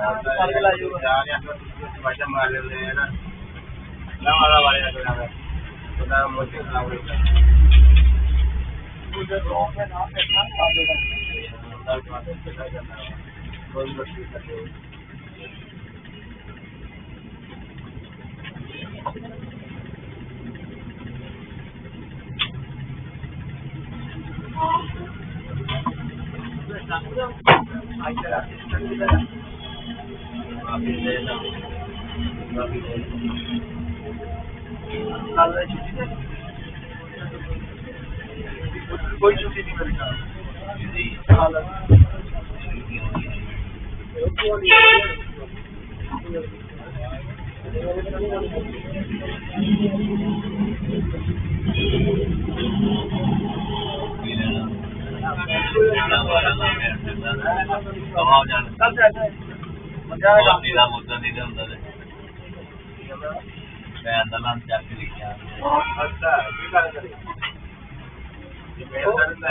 ਕਰਕੇ ਲਾ ਜੂਗਾ ਜਾ ਰਿਹਾ ਵਾਜਾ ਮਾਰ ਲੈਂਦੇ ਆ ਨਾ ਨਾ ਵਾਲਾ ਵਾਲੇ ਦਾ ਉਹਦਾ ਮੋਟੇ ਖਰਾਬ ਹੋ ਗਿਆ ਉਹਦੇ ਰੋਂਗ ਹੈ ਨਾ ਕਰਨਾ ਆਦੇ ਦਾ ਦਰਦ ਵਾਲੇ ਪਤਾ ਕਰਨਾ ਕੋਈ ਮੁਸ਼ਕਿਲ ਨਹੀਂ कोई छुट्टी नहीं मिलेगा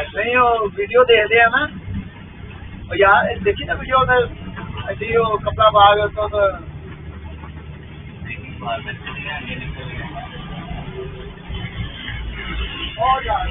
नहीं वो वीडियो देखते हैं ना यार देखी ना वीडियो में ऐसी वो कपड़ा पा गया तो और यार